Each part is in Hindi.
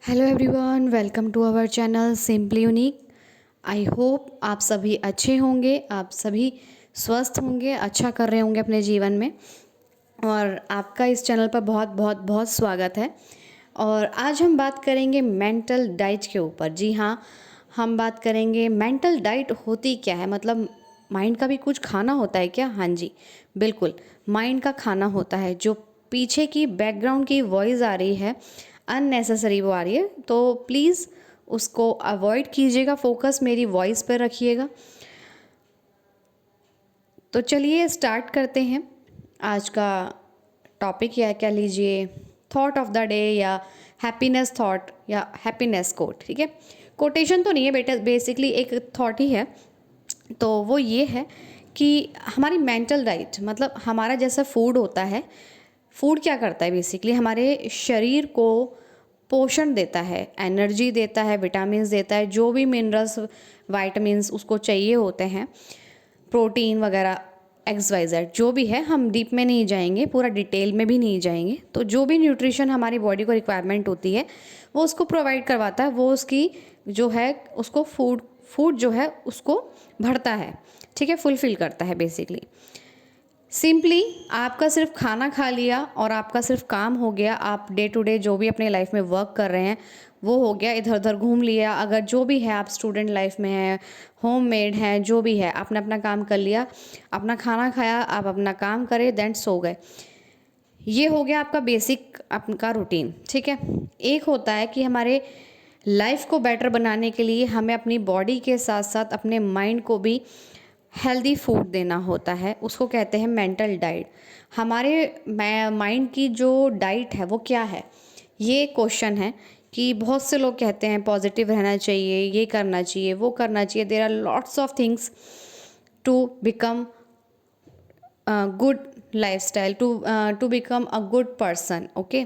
Hello everyone, welcome to our channel simply unique. I hope आप सभी अच्छे होंगे, आप सभी स्वस्थ होंगे, अच्छा कर रहे होंगे अपने जीवन में। और आपका इस चैनल पर बहुत बहुत बहुत स्वागत है। और आज हम बात करेंगे मेंटल डाइट के ऊपर। जी हाँ, हम बात करेंगे मेंटल डाइट होती क्या है, मतलब माइंड का भी कुछ खाना होता है क्या? हाँ जी, बिल्कुल, माइंड का खाना होता है। जो पीछे की बैकग्राउंड की वॉइस आ रही है, अननेसेसरी वो आ रही है, तो प्लीज़ उसको अवॉइड कीजिएगा, फोकस मेरी वॉइस पर रखिएगा। तो चलिए स्टार्ट करते हैं आज का टॉपिक, या क्या लीजिए थॉट ऑफ द डे, या हैप्पीनेस थॉट, या हैप्पीनेस कोट। ठीक है, कोटेशन तो नहीं है बेटा, बेसिकली एक थॉट ही है। तो वो ये है कि हमारी मेंटल डाइट, मतलब हमारा जैसा फूड होता है, फूड क्या करता है बेसिकली, हमारे शरीर को पोषण देता है, एनर्जी देता है, विटामिन्स देता है, जो भी मिनरल्स वाइटामिन्स उसको चाहिए होते हैं, प्रोटीन वगैरह, एक्स वाई जेड जो भी है। हम डीप में नहीं जाएंगे, पूरा डिटेल में भी नहीं जाएंगे। तो जो भी न्यूट्रिशन हमारी बॉडी को रिक्वायरमेंट होती है वो उसको प्रोवाइड करवाता है, वो उसकी जो है उसको फूड फूड जो है उसको भरता है। ठीक है, फुलफिल करता है बेसिकली। सिंपली आपका सिर्फ खाना खा लिया और आपका सिर्फ काम हो गया, आप डे टू डे जो भी अपने लाइफ में वर्क कर रहे हैं वो हो गया, इधर उधर घूम लिया, अगर जो भी है, आप स्टूडेंट लाइफ में है, होम मेड है, जो भी है, आपने अपना काम कर लिया, अपना खाना खाया, आप अपना काम करें, देन सो गए। ये हो गया आपका बेसिक आपका रूटीन। ठीक है, एक होता है कि हमारे लाइफ को बेटर बनाने के लिए हमें अपनी बॉडी के साथ साथ अपने माइंड को भी हेल्दी फूड देना होता है, उसको कहते हैं मेंटल डाइट। हमारे माइंड की जो डाइट है वो क्या है, ये क्वेश्चन है। कि बहुत से लोग कहते हैं पॉजिटिव रहना चाहिए, ये करना चाहिए, वो करना चाहिए, there are lots of things to become good lifestyle, to become a good person. Okay,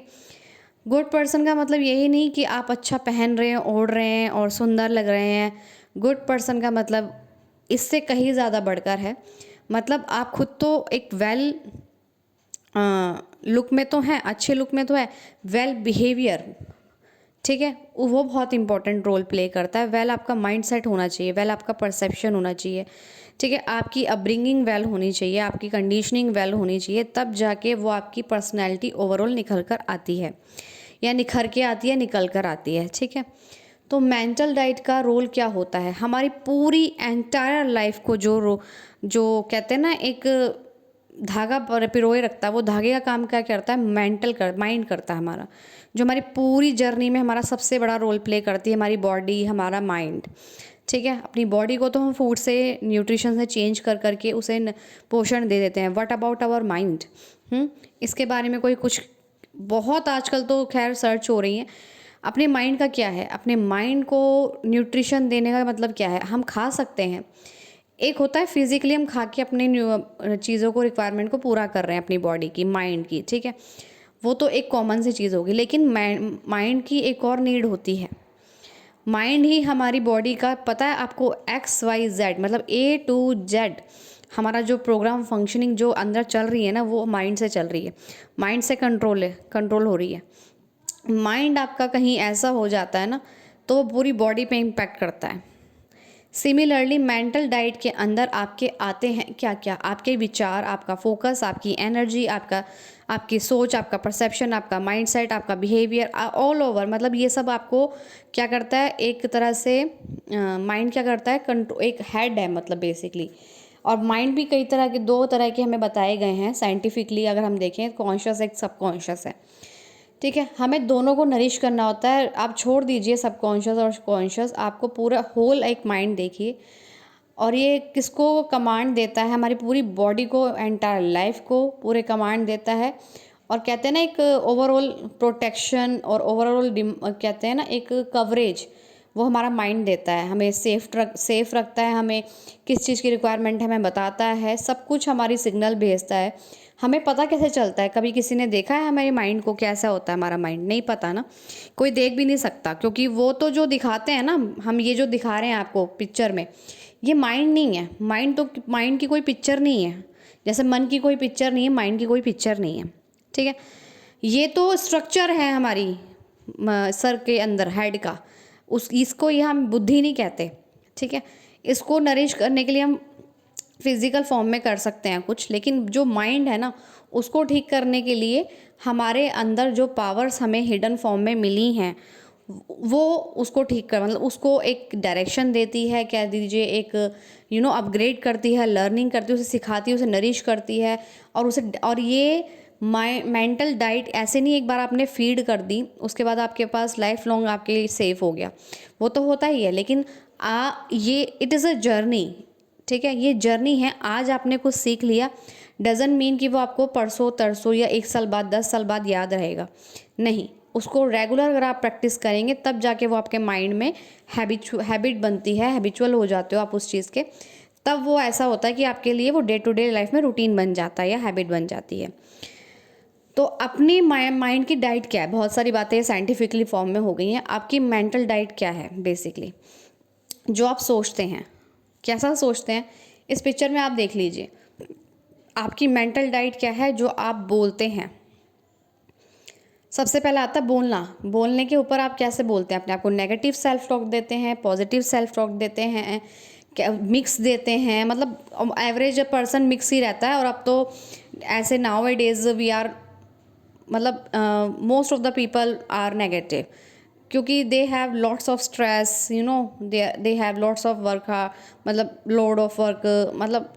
good person का मतलब यही नहीं कि आप अच्छा पहन रहे हैं, ओढ़ रहे हैं और सुंदर लग रहे हैं। गुड पर्सन का मतलब इससे कहीं ज़्यादा बढ़कर है। मतलब आप खुद तो एक वेल लुक में तो हैं, अच्छे लुक में तो है, वेल बिहेवियर, ठीक है, वो बहुत इंपॉर्टेंट रोल प्ले करता है। वेल आपका माइंड सेट होना चाहिए, वेल आपका परसेप्शन होना चाहिए। ठीक है, आपकी अपब्रिंगिंग वेल होनी चाहिए, आपकी कंडीशनिंग वेल होनी चाहिए, तब जाके वो आपकी पर्सनैलिटी ओवरऑल निखर कर आती है, या निखर के आती है, निकल कर आती है। ठीक है, तो मेंटल डाइट का रोल क्या होता है, हमारी पूरी एंटायर लाइफ को जो कहते हैं ना, एक धागा पिरोए रखता है, वो धागे का काम क्या करता है, माइंड करता है हमारा। जो हमारी पूरी जर्नी में हमारा सबसे बड़ा रोल प्ले करती है हमारी बॉडी, हमारा माइंड। ठीक है, अपनी बॉडी को तो हम फूड से, न्यूट्रिशन से चेंज कर करके उसे पोषण दे देते हैं। What about our mind? इसके बारे में कोई कुछ, बहुत आजकल तो खैर सर्च हो रही है। अपने माइंड का क्या है, अपने माइंड को न्यूट्रिशन देने का मतलब क्या है? हम खा सकते हैं, एक होता है फिजिकली हम खा के अपने चीज़ों को, रिक्वायरमेंट को पूरा कर रहे हैं अपनी बॉडी की, माइंड की। ठीक है, वो तो एक कॉमन सी चीज़ होगी, लेकिन माइंड की एक और नीड होती है। माइंड ही हमारी बॉडी का, पता है आपको, एक्स वाई जेड, मतलब ए टू जेड हमारा जो प्रोग्राम फंक्शनिंग जो अंदर चल रही है ना, वो माइंड से चल रही है, माइंड से कंट्रोल हो रही है। माइंड आपका कहीं ऐसा हो जाता है ना, तो वो पूरी बॉडी पे इम्पैक्ट करता है। सिमिलरली मेंटल डाइट के अंदर आपके आते हैं क्या क्या, आपके विचार, आपका फोकस, आपकी एनर्जी, आपकी सोच, आपका परसेप्शन, आपका माइंडसेट, आपका बिहेवियर, ऑल ओवर, मतलब ये सब आपको क्या करता है, एक तरह से माइंड क्या करता है, कंट्रोल, एक हेड है मतलब बेसिकली। और माइंड भी कई तरह के, दो तरह के हमें बताए गए हैं साइंटिफिकली, अगर हम देखें, कॉन्शियस एक सबकॉन्शियस है। ठीक है, हमें दोनों को नरिश करना होता है। आप छोड़ दीजिए सबकॉन्शियस और कॉन्शियस, आपको पूरा होल एक माइंड देखिए। और ये किसको कमांड देता है, हमारी पूरी बॉडी को, एंटायर लाइफ को पूरे कमांड देता है। और कहते हैं ना, एक ओवरऑल प्रोटेक्शन और ओवरऑल कहते हैं ना, एक कवरेज, वो हमारा माइंड देता है, हमें सेफ रखता है, हमें किस चीज़ की रिक्वायरमेंट है हमें बताता है, सब कुछ हमारी सिग्नल भेजता है। हमें पता कैसे चलता है, कभी किसी ने देखा है हमारे माइंड को, कैसा होता है हमारा माइंड? नहीं पता ना, कोई देख भी नहीं सकता, क्योंकि वो तो जो दिखाते हैं ना, हम ये जो दिखा रहे हैं आपको पिक्चर में, ये माइंड नहीं है। माइंड की कोई पिक्चर नहीं है, जैसे मन की कोई पिक्चर नहीं है, माइंड की कोई पिक्चर नहीं है। ठीक है, ये तो स्ट्रक्चर है हमारी सर के अंदर, हेड का, इसको ये हम बुद्धि नहीं कहते, ठीक है। इसको नरिश करने के लिए हम फिजिकल फॉर्म में कर सकते हैं कुछ, लेकिन जो माइंड है ना, उसको ठीक करने के लिए हमारे अंदर जो पावर्स हमें हिडन फॉर्म में मिली हैं, वो उसको ठीक कर, मतलब उसको एक डायरेक्शन देती है, कह दीजिए एक अपग्रेड करती है, लर्निंग करती है, उसे सिखाती है, उसे नरिश करती है, और ये मेंटल डाइट ऐसे नहीं एक बार आपने फीड कर दी उसके बाद आपके पास लाइफ लॉन्ग आपके लिए सेफ हो गया, वो तो होता ही है, लेकिन ये इट इज़ अ जर्नी, ठीक है। ये जर्नी है, आज आपने कुछ सीख लिया डजंट मीन कि वो आपको परसों तरसों या 1 साल बाद 10 साल बाद याद रहेगा, नहीं। उसको रेगुलर अगर आप प्रैक्टिस करेंगे तब जाके वो आपके माइंड में हैबिट बनती है, हैबिचुअल हो जाते हो आप उस चीज़ के, तब वो ऐसा होता है कि आपके लिए वो डे टू डे लाइफ में रूटीन बन जाता है या हैबिट बन जाती है। तो अपनी माइंड की डाइट क्या है, बहुत सारी बातें साइंटिफिकली फॉर्म में हो गई हैं। आपकी मेंटल डाइट क्या है, बेसिकली जो आप सोचते हैं, कैसा सोचते हैं, इस पिक्चर में आप देख लीजिए। आपकी मेंटल डाइट क्या है, जो आप बोलते हैं। सबसे पहले आता है बोलना। बोलने के ऊपर आप कैसे बोलते हैं अपने आप को, नेगेटिव सेल्फ टॉक देते हैं, पॉजिटिव सेल्फ टॉक देते हैं, मिक्स देते हैं, मतलब एवरेज पर्सन मिक्स ही रहता है। और अब तो ऐसे nowadays we are, मतलब most of the people are negative, क्योंकि they have lots of stress, they have lots of work, मतलब लोड ऑफ वर्क, मतलब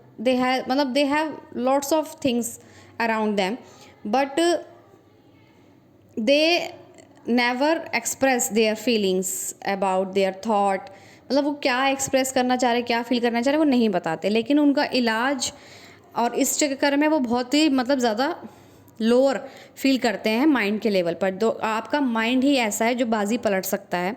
they have lots of things around them, but they never express their feelings about their thought, मतलब वो क्या एक्सप्रेस करना चाह रहे, क्या फील करना चाह रहे, वो नहीं बताते। लेकिन उनका इलाज, और इस चक्कर में वो बहुत ही मतलब ज़्यादा लोअर फील करते हैं माइंड के लेवल पर। दो, आपका माइंड ही ऐसा है जो बाजी पलट सकता है।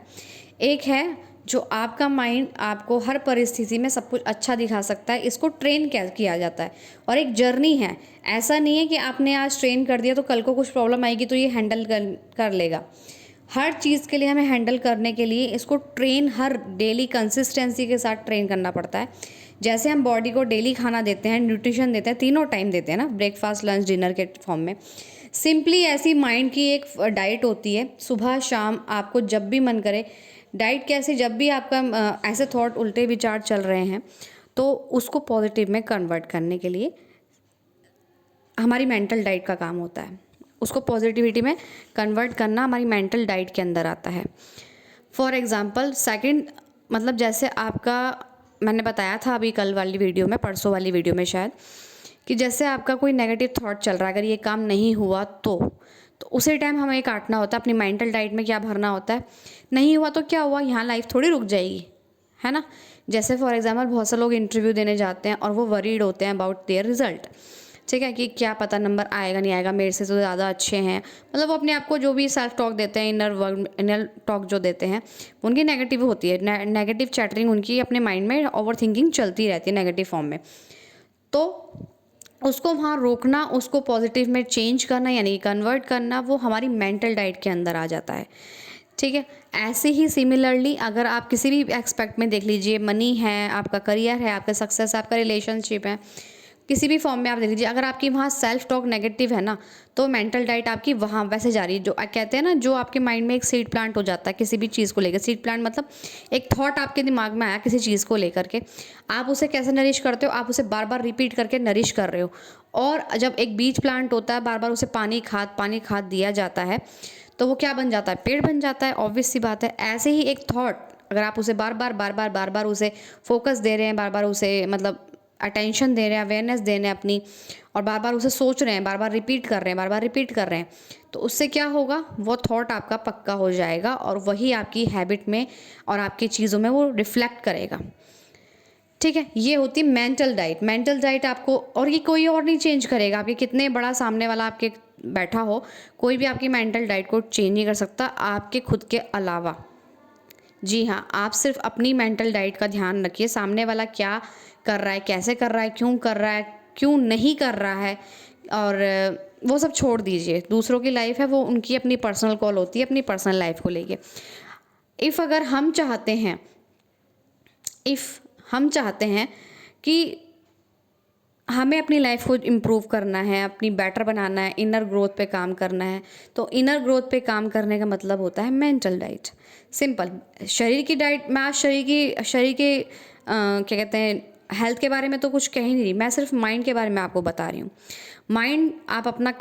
एक है जो आपका माइंड आपको हर परिस्थिति में सब कुछ अच्छा दिखा सकता है, इसको ट्रेन किया जाता है, और एक जर्नी है। ऐसा नहीं है कि आपने आज ट्रेन कर दिया तो कल को कुछ प्रॉब्लम आएगी तो ये हैंडल कर लेगा। हर चीज़ के लिए हमें हैंडल करने के लिए इसको ट्रेन, हर डेली कंसिस्टेंसी के साथ ट्रेन करना पड़ता है। जैसे हम बॉडी को डेली खाना देते हैं, न्यूट्रिशन देते हैं, तीनों टाइम देते हैं ना, ब्रेकफास्ट लंच डिनर के फॉर्म में, सिंपली ऐसी माइंड की एक डाइट होती है, सुबह शाम आपको जब भी मन करे। डाइट कैसे, जब भी आपका ऐसे थॉट, उल्टे विचार चल रहे हैं तो उसको पॉजिटिव में कन्वर्ट करने के लिए हमारी मेंटल डाइट का काम होता है। उसको पॉजिटिविटी में कन्वर्ट करना हमारी मेंटल डाइट के अंदर आता है। फॉर एग्ज़ाम्पल सेकंड, मतलब जैसे आपका, मैंने बताया था अभी कल वाली वीडियो में, परसों वाली वीडियो में शायद, कि जैसे आपका कोई नेगेटिव थॉट चल रहा है, अगर ये काम नहीं हुआ तो उसी टाइम हमें काटना होता है। अपनी मेंटल डाइट में क्या भरना होता है, नहीं हुआ तो क्या हुआ, यहाँ लाइफ थोड़ी रुक जाएगी, है ना। जैसे फॉर एग्जांपल बहुत से लोग इंटरव्यू देने जाते हैं और वो वरीड होते हैं अबाउट देयर रिजल्ट, ठीक है, कि क्या पता नंबर आएगा नहीं आएगा, मेरे से तो ज़्यादा अच्छे हैं, मतलब वो अपने आप को जो भी सेल्फ टॉक देते हैं, इनर टॉक जो देते हैं, उनकी नेगेटिव होती है, नेगेटिव चैटरिंग उनकी अपने माइंड में ओवर थिंकिंग चलती रहती है नेगेटिव फॉर्म में। तो उसको वहाँ रोकना, उसको पॉजिटिव में चेंज करना, यानी कन्वर्ट करना, वो हमारी मेंटल डाइट के अंदर आ जाता है, ठीक है। ऐसे ही सिमिलरली अगर आप किसी भी एस्पेक्ट में देख लीजिए, मनी है, आपका करियर है, आपका सक्सेस, आपका रिलेशनशिप है, किसी भी फॉर्म में आप देख लीजिए, अगर आपकी वहाँ सेल्फ टॉक नेगेटिव है ना, तो मेंटल डाइट आपकी वहाँ वैसे जा रही है। जो कहते हैं ना, जो आपके माइंड में एक सीड प्लांट हो जाता है किसी भी चीज़ को लेकर, सीड प्लांट मतलब एक थॉट आपके दिमाग में आया किसी चीज़ को लेकर के, आप उसे कैसे नरिश करते हो, आप उसे बार बार रिपीट करके नरिश कर रहे हो। और जब एक बीज प्लांट होता है, बार बार उसे पानी खाद दिया जाता है, तो वो क्या बन जाता है, पेड़ बन जाता है, ऑब्वियस सी बात है। ऐसे ही एक थॉट, अगर आप उसे बार बार उसे फोकस दे रहे हैं, बार बार उसे मतलब अटेंशन दे रहे हैं, अवेयरनेस दे रहे हैं अपनी, और बार बार उसे सोच रहे हैं, बार बार रिपीट कर रहे हैं, तो उससे क्या होगा, वो थॉट आपका पक्का हो जाएगा और वही आपकी हैबिट में और आपकी चीज़ों में वो रिफ्लेक्ट करेगा, ठीक है। ये होती है मेंटल डाइट। मेंटल डाइट आपको, और ये कोई और नहीं चेंज करेगा, आपके कितने बड़ा सामने वाला आपके बैठा हो, कोई भी आपकी मेंटल डाइट को चेंज नहीं कर सकता आपके खुद के अलावा। जी हाँ, आप सिर्फ अपनी मेंटल डाइट का ध्यान रखिए, सामने वाला क्या कर रहा है, कैसे कर रहा है, क्यों नहीं कर रहा है, और वो सब छोड़ दीजिए। दूसरों की लाइफ है, वो उनकी अपनी पर्सनल कॉल होती है अपनी पर्सनल लाइफ को लेके। अगर हम चाहते हैं कि हमें अपनी लाइफ को इम्प्रूव करना है, अपनी बेटर बनाना है, इनर ग्रोथ पे काम करना है। तो इनर ग्रोथ पे काम करने का मतलब होता है मेंटल डाइट। सिंपल। शरीर की डाइट, मैं आज शरीर के क्या कहते हैं, हेल्थ के बारे में तो कुछ कह ही नहीं रही, मैं सिर्फ माइंड के बारे में आपको बता रही हूँ। माइंड आप अपना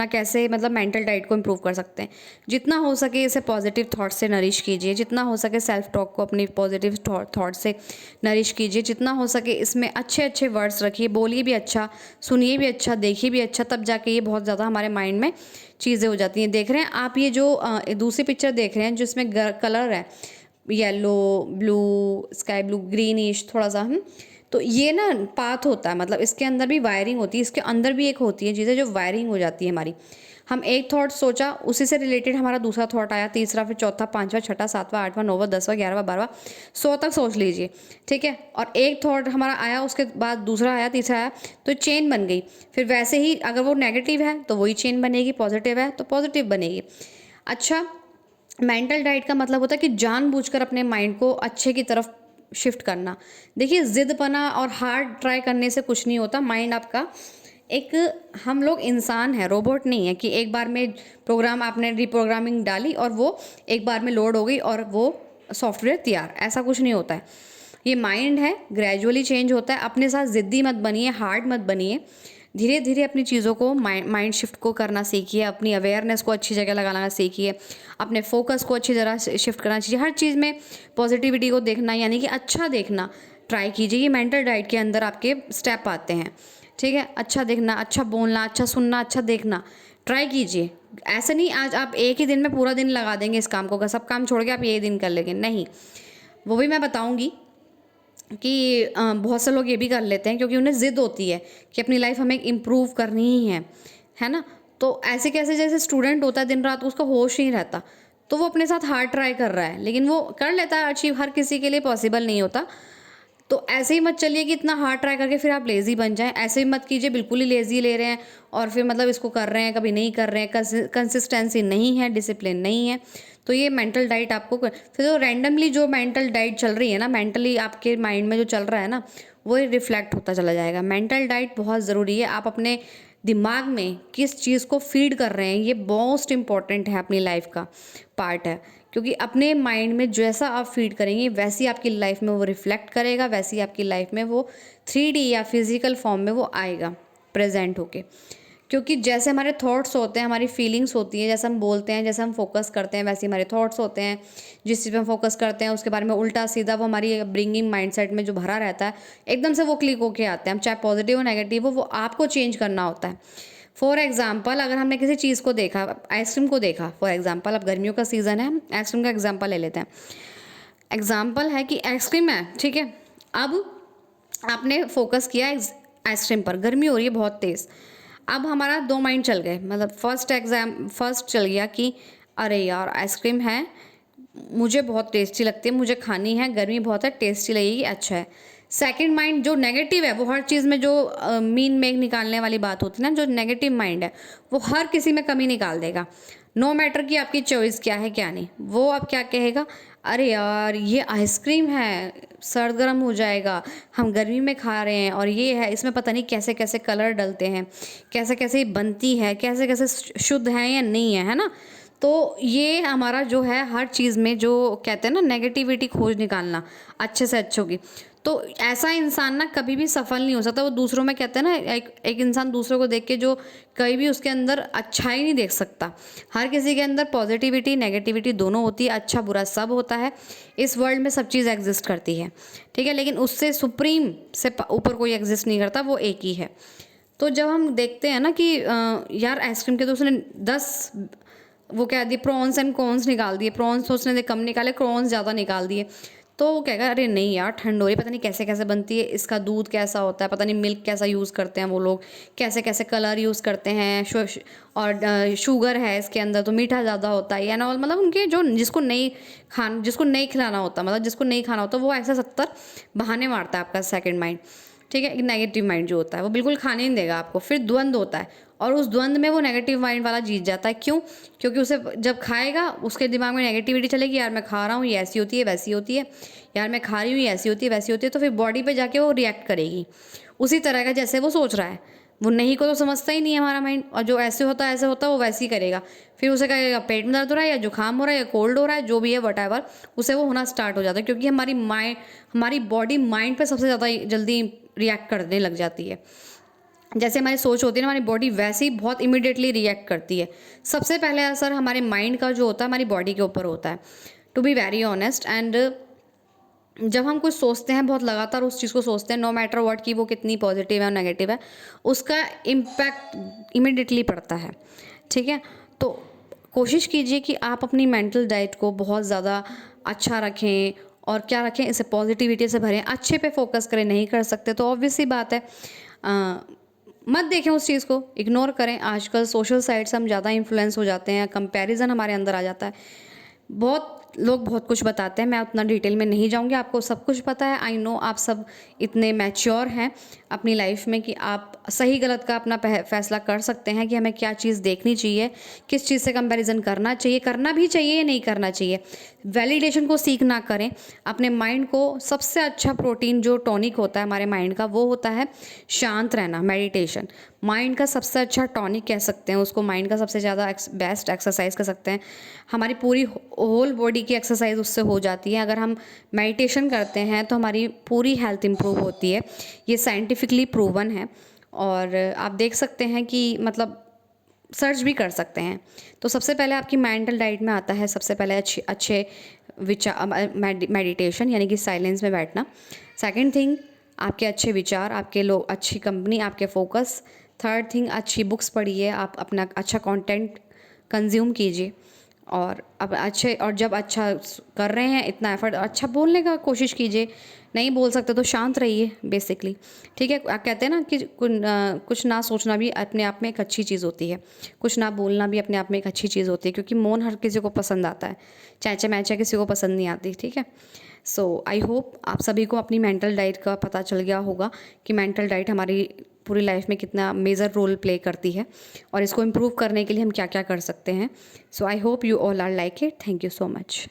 कैसे मतलब मेंटल डाइट को इम्प्रूव कर सकते हैं। जितना हो सके इसे पॉजिटिव थॉट से नरिश कीजिए, जितना हो सके सेल्फ टॉक को अपनी पॉजिटिव थॉट से नरिश कीजिए, जितना हो सके इसमें अच्छे अच्छे वर्ड्स रखिए, बोलिए भी अच्छा, सुनिए भी अच्छा, देखिए भी अच्छा, तब जाके ये बहुत ज़्यादा हमारे माइंड में चीज़ें हो जाती हैं। देख रहे हैं आप ये जो दूसरी पिक्चर देख रहे हैं जिसमें कलर है yellow, blue, sky blue, greenish थोड़ा सा, तो ये ना पाथ होता है, मतलब इसके अंदर भी वायरिंग होती है, इसके अंदर भी एक होती है चीज़ें जो वायरिंग हो जाती है हमारी। हम एक थॉट सोचा, उसी से रिलेटेड हमारा दूसरा थॉट आया, तीसरा, फिर चौथा, पांचवा, छठा, सातवां, आठवां, नौवां, 10वां, 11वां, 12वां, 100 तक सोच लीजिए, ठीक है। और एक थॉट हमारा आया, उसके बाद दूसरा आया, तीसरा आया, तो चेन बन गई। फिर वैसे ही अगर वो नेगेटिव है तो वही चेन बनेगी, पॉजिटिव है तो पॉजिटिव बनेगी। अच्छा, मेंटल डाइट का मतलब होता है कि जानबूझकर अपने माइंड को अच्छे की तरफ शिफ्ट करना। देखिए, ज़िद्दपना और हार्ड ट्राई करने से कुछ नहीं होता। माइंड आपका एक, हम लोग इंसान हैं, रोबोट नहीं है कि एक बार में प्रोग्राम आपने रिप्रोग्रामिंग डाली और वो एक बार में लोड हो गई और वो सॉफ्टवेयर तैयार, ऐसा कुछ नहीं होता है। ये माइंड है, ग्रेजुअली चेंज होता है। अपने साथ ज़िद्दी मत बनिए, हार्ड मत बनिए। धीरे धीरे अपनी चीज़ों को माइंड शिफ्ट को करना सीखिए, अपनी अवेयरनेस को अच्छी जगह लगाना सीखिए, अपने फोकस को अच्छी तरह शिफ्ट करना चाहिए। हर चीज़ में पॉजिटिविटी को देखना, यानी कि अच्छा देखना ट्राई कीजिए। ये मेंटल डाइट के अंदर आपके स्टेप आते हैं, ठीक है। अच्छा देखना, अच्छा बोलना, अच्छा सुनना, अच्छा देखना ट्राई कीजिए। ऐसे नहीं आज आप एक ही दिन में पूरा दिन लगा देंगे इस काम को, सब काम छोड़ के आप ये दिन कर लेंगे, नहीं। वो भी मैं बताऊंगी कि बहुत से लोग ये भी कर लेते हैं क्योंकि उन्हें ज़िद होती है कि अपनी लाइफ हमें इम्प्रूव करनी ही है ना। तो ऐसे कैसे, जैसे स्टूडेंट होता है दिन रात उसका होश नहीं रहता, तो वो अपने साथ हार्ड ट्राई कर रहा है, लेकिन वो कर लेता है अचीव, हर किसी के लिए पॉसिबल नहीं होता। तो ऐसे ही मत चलिए कि इतना हार्ड ट्राई करके फिर आप लेज़ी बन जाएं। ऐसे भी मत कीजिए बिल्कुल ही लेज़ी ले रहे हैं और फिर मतलब इसको कर रहे हैं, कभी नहीं कर रहे हैं, कंसिस्टेंसी नहीं है, डिसिप्लिन नहीं है। तो ये मेंटल डाइट आपको फिर तो रैंडमली जो मेंटल डाइट चल रही है ना, मेंटली आपके माइंड में जो चल रहा है ना, वो रिफ्लेक्ट होता चला जाएगा। मेंटल डाइट बहुत ज़रूरी है। आप अपने दिमाग में किस चीज़ को फीड कर रहे हैं, ये मोस्ट इम्पॉर्टेंट है, अपनी लाइफ का पार्ट है। क्योंकि अपने माइंड में जैसा आप फीड करेंगे वैसी आपकी लाइफ में वो रिफ्लेक्ट करेगा, वैसी आपकी लाइफ में वो 3D या फिजिकल फॉर्म में वो आएगा प्रेजेंट होके। क्योंकि जैसे हमारे थॉट्स होते हैं, हमारी फीलिंग्स होती हैं, जैसे हम बोलते हैं, जैसे हम फोकस करते हैं, वैसे हमारे थॉट्स होते हैं। जिस चीज़ पे हम फोकस करते हैं उसके बारे में उल्टा सीधा वो हमारी ब्रिंगिंग माइंडसेट में जो भरा रहता है, एकदम से वो क्लिक होके आते हैं। हम चाहे पॉजिटिव हो नेगेटिव हो, वो आपको चेंज करना होता है। फॉर एग्जाम्पल, अगर हमने किसी चीज़ को देखा, आइसक्रीम को देखा, फॉर एग्जाम्पल, अब गर्मियों का सीज़न है, आइसक्रीम का एग्जाम्पल ले लेते हैं। एग्जाम्पल है कि आइसक्रीम है, ठीक है। अब आपने फोकस किया आइसक्रीम पर, गर्मी हो रही है बहुत तेज़। अब हमारा दो माइंड चल गए, मतलब फर्स्ट चल गया कि अरे यार आइसक्रीम है, मुझे बहुत टेस्टी लगती है, मुझे खानी है, गर्मी बहुत है, टेस्टी लगेगी, अच्छा है। सेकंड माइंड जो नेगेटिव है, वो हर चीज़ में जो मीन मेक निकालने वाली बात होती है ना, जो नेगेटिव माइंड है वो हर किसी में कमी निकाल देगा। नो मैटर कि आपकी चॉइस क्या है क्या नहीं, वो अब क्या कहेगा, अरे यार ये आइसक्रीम है, सर्द गर्म हो जाएगा, हम गर्मी में खा रहे हैं, और ये है, इसमें पता नहीं कैसे कैसे कलर डलते हैं, कैसे कैसे बनती है, कैसे कैसे शुद्ध है या नहीं है ना। तो ये हमारा जो है हर चीज़ में जो कहते हैं ना नेगेटिविटी खोज निकालना अच्छे से अच्छों की, तो ऐसा इंसान ना कभी भी सफल नहीं हो सकता। वो दूसरों में कहते हैं ना, एक इंसान दूसरों को देख के जो कभी भी उसके अंदर अच्छाई नहीं देख सकता। हर किसी के अंदर पॉजिटिविटी नेगेटिविटी दोनों होती है, अच्छा बुरा सब होता है। इस वर्ल्ड में सब चीज़ एग्जिस्ट करती है, ठीक है, लेकिन उससे सुप्रीम से ऊपर कोई एग्जिस्ट नहीं करता, वो एक ही है। तो जब हम देखते हैं ना कि यार आइसक्रीम के तो उसने 10 वो क्या दिए, प्रॉन्स एंड कॉन्स निकाल दिए, प्रॉन्स तो उसने कम निकाले, कॉन्स ज़्यादा निकाल दिए, तो वो कहेगा अरे नहीं यार ठंड हो रही, पता नहीं कैसे कैसे बनती है, इसका दूध कैसा होता है, पता नहीं मिल्क कैसा यूज़ करते हैं वो लोग, कैसे कैसे कलर यूज़ करते हैं, और शुगर है इसके अंदर तो मीठा ज़्यादा होता है, या ना, मतलब उनके जो जिसको नहीं खिलाना होता, मतलब जिसको नहीं खाना होता, वो ऐसा 70 बहाने मारता है आपका सेकंड माइंड, ठीक है। एक नेगेटिव माइंड जो होता है वो बिल्कुल खाने नहीं देगा आपको, फिर द्वंद्व होता है, और उस द्वंद्व में वो नेगेटिव माइंड वाला जीत जाता है। क्यों? क्योंकि उसे जब खाएगा उसके दिमाग में नेगेटिविटी चलेगी, यार मैं खा रहा हूँ, ये ऐसी होती है वैसी होती है, यार मैं खा रही हूँ, ये ऐसी होती है वैसी होती है, तो फिर बॉडी पे जाके वो रिएक्ट करेगी उसी तरह का जैसे वो सोच रहा है। वो नहीं को तो समझता ही नहीं है हमारा माइंड, और जो ऐसे होता है ऐसे होता है वो वैसे ही करेगा। फिर उसे कहेगा पेट में दर्द हो रहा है या जुकाम हो रहा है या कोल्ड हो रहा है, जो भी है वटएवर, उसे वो होना स्टार्ट हो जाता है, क्योंकि हमारी बॉडी माइंड पे सबसे ज़्यादा जल्दी रिएक्ट करने लग जाती है। जैसे हमारी सोच होती है ना, हमारी बॉडी वैसे ही बहुत इमीडिएटली रिएक्ट करती है। सबसे पहले असर हमारे माइंड का जो होता है हमारी बॉडी के ऊपर होता है, to be very honest. And जब हम कुछ सोचते हैं, बहुत लगातार उस चीज़ को सोचते हैं, नो मैटर व्हाट, कि वो कितनी पॉजिटिव है और नेगेटिव है, उसका इम्पैक्ट इमिडिएटली पड़ता है। ठीक है, तो कोशिश कीजिए कि आप अपनी मेंटल डाइट को बहुत ज़्यादा अच्छा रखें, और क्या रखें, इसे पॉजिटिविटी से भरें, अच्छे पे फोकस करें। नहीं कर सकते तो ऑब्वियस सी बात है, मत देखें उस चीज़ को, इग्नोर करें। आजकल सोशल साइट से हम ज़्यादा इन्फ्लुएंस हो जाते हैं, कंपैरिजन हमारे अंदर आ जाता है। बहुत लोग बहुत कुछ बताते हैं, मैं उतना डिटेल में नहीं जाऊंगी, आपको सब कुछ पता है। आई नो आप सब इतने मैच्योर हैं अपनी लाइफ में कि आप सही गलत का अपना फैसला कर सकते हैं कि हमें क्या चीज़ देखनी चाहिए, किस चीज़ से कंपैरिजन करना चाहिए, करना भी चाहिए या नहीं करना चाहिए। वैलिडेशन को सीख ना करें। अपने माइंड को सबसे अच्छा प्रोटीन जो टॉनिक होता है हमारे माइंड का, वो होता है शांत रहना, मेडिटेशन। माइंड का सबसे अच्छा टॉनिक कह सकते हैं उसको, माइंड का सबसे ज़्यादा बेस्ट एक्सरसाइज कह सकते हैं। हमारी पूरी होल बॉडी की एक्सरसाइज उससे हो जाती है। अगर हम मेडिटेशन करते हैं तो हमारी पूरी हेल्थ इंप्रूव होती है, ये साइंटिफिकली प्रूवन है। और आप देख सकते हैं कि मतलब सर्च भी कर सकते हैं। तो सबसे पहले आपकी मेंटल डाइट में आता है सबसे पहले अच्छे विचार, मेडिटेशन यानी कि साइलेंस में बैठना। सेकंड थिंग, आपके अच्छे विचार, आपके लोग, अच्छी कंपनी, आपके फोकस। थर्ड थिंग, अच्छी बुक्स पढ़िए, आप अपना अच्छा कंटेंट कंज्यूम कीजिए। और अब अच्छे, और जब अच्छा कर रहे हैं इतना एफर्ट, अच्छा बोलने का कोशिश कीजिए। नहीं बोल सकते तो शांत रहिए बेसिकली। ठीक है, कहते हैं ना कि कुछ ना सोचना भी अपने आप में एक अच्छी चीज़ होती है, कुछ ना बोलना भी अपने आप में एक अच्छी चीज़ होती है, क्योंकि मौन हर किसी को पसंद आता है, चैचे मैचे किसी को पसंद नहीं आती। ठीक है, सो आई होप आप सभी को अपनी मेंटल डाइट का पता चल गया होगा कि मेंटल डाइट हमारी पूरी लाइफ में कितना मेजर रोल प्ले करती है, और इसको इम्प्रूव करने के लिए हम क्या क्या कर सकते हैं। So I hope you all are like it. Thank you so much.